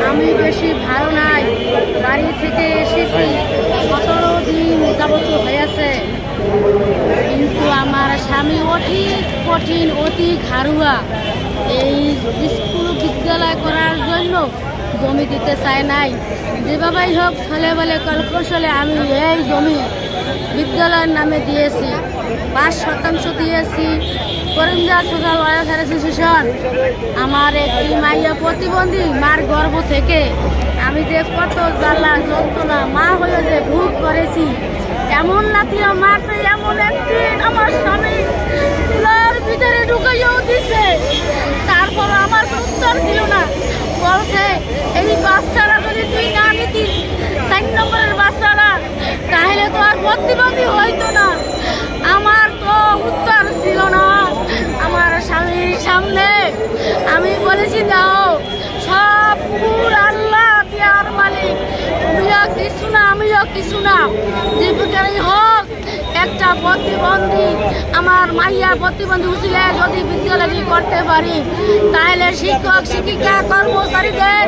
আমি বেশি ভালো নাই, বাড়ি থেকে এসেছি 17 দিন যাবত হয়েছে, কিন্তু আমার স্বামী অতি কঠিন, অতি ঘাড়ুয়া। এই স্কুল বিদ্যালয় করার জন্য জমি দিতে চায় নাই। যেভাবেই হোক ছেলে বলে কলকৌশলে আমি এই জমি বিদ্যালয়ের নামে দিয়েছি, 5% দিয়েছি। করিমগঞ্জ সোশ্যাল ওয়েলফেয়ার অ্যাসোসিয়েশন আমার একটি মাইয়া প্রতিবন্ধী, মার গর্ভ থেকে আমি যে কত জ্বালা যন্ত্রণা মা হয়ে যে ভোগ করেছি। এমন লাথিয়া মারছে, এমন একদিন আমার স্বামী চুলার ভিতরে ঢুকাইয়াও দিছে, তারপর আমার উত্তর ছিল না। বলছে এই বাচ্চারা যদি তুই না নিতিস, 4 নম্বরের বাচ্চারা, তাহলে তো আর প্রতিবন্ধী হইতো না। আমার তো উত্তর ছিল না। আমার স্বামীর সামনে আমি বলেছি, দাও সব পুর আল্লাহ দেওয়ার মালিক, তুমিও কিছু না আমিও কিছু না, জীবিকারই হোক একটা প্রতিবন্ধী, আমার মাইয়া প্রতিবন্ধী উচিলে যদি বিদ্যালয় করতে পারি, তাহলে শিক্ষক শিক্ষিকা কর্মচারীদের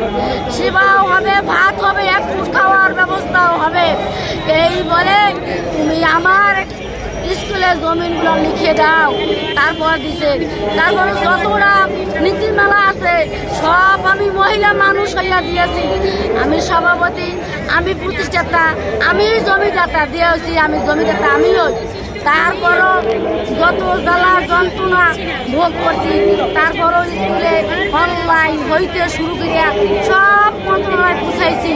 সেবাও হবে, ভাত হবে, এক ফুট খাওয়ার ব্যবস্থাও হবে। এই বলে তুমি আমার স্কুলের জমিনগুলো লিখে দাও। তারপর দিছে, তারপরে যতটা নীতিমালা আছে সব আমি মহিলা মানুষ হইয়া দিয়েছি। আমি সভাপতি, আমি প্রতিষ্ঠাতা, আমি জমিদাতা দিয়েছি, আমি জমিদাতা আমিও। তারপরও যত জ্বালা যন্ত্রণা ভোগ করছি, তারপরও স্কুলে অনলাইন হইতে শুরু করিয়া সব মন্ত্রণালয় পৌঁছাইছি।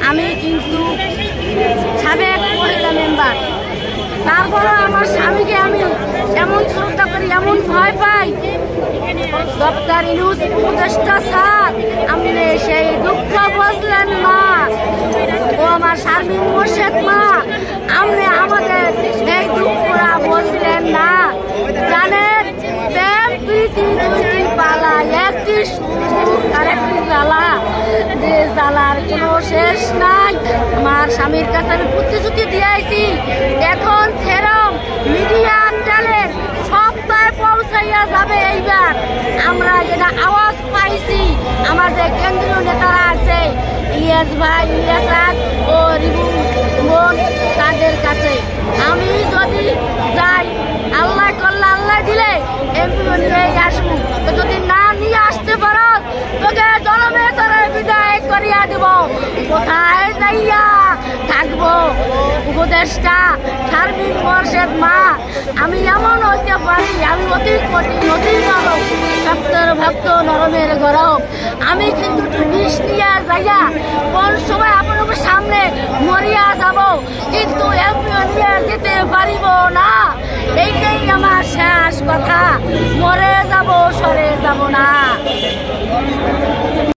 আমি কিন্তু সাবেক মহিলা মেম্বার। তারপরে আমার স্বামীকে আমি এমন শ্রদ্ধা করি, এমন ভয় পাই। ডক্টর ইউনূস উপদেষ্টা স্যার, আপনি সেই দুঃখ বুঝলেন না। ও আমার শারমিন মোর্শেদ মা, আপনি আমাদের এই দুঃখরা বুঝলেন না। জানেন, প্রেম প্রীতি দুইটি পালা, একটি সুখ আর একটি জ্বালা, যে জ্বালার কোনো শেষ নাই। আমার স্বামীর কাছে আমি প্রতিশ্রুতি দিয়েছি, এখন সেরম মিডিয়া চ্যানেল সপ্তাহে পৌঁছাইয়া যাবে। এইবার আমরা যেটা আওয়াজ পাইছি, আমাদের কেন্দ্রীয় নেতারা আছে, ইলিয়াস ভাই, ইলিয়াস রাজ ও রিবু বোন, তাদের কাছে আমি যদি যাই, আল্লাহ করলে আল্লাহ দিলে এমপি নিয়ে আসবো। যদি না নিয়ে আসতে পারো, তোকে জনমে করে বিদায় করিয়া দেব। কোথায় যাইয়া থাকবো? উপদেষ্টা শারমিন মোর্শেদ মা, আমি এমন হইতে পারি, আমি অতি কঠিন, অতি নরম, সপ্তর ভক্ত নরমের গরম। আমি কিন্তু বিষ নিয়ে যাইয়া কোন সময় আপনার সামনে মরিয়া যাব, কিন্তু এমপি নিয়ে যেতে পারিব না। এইটাই আমার শেষ কথা, মরে যাব, সরে যাব না।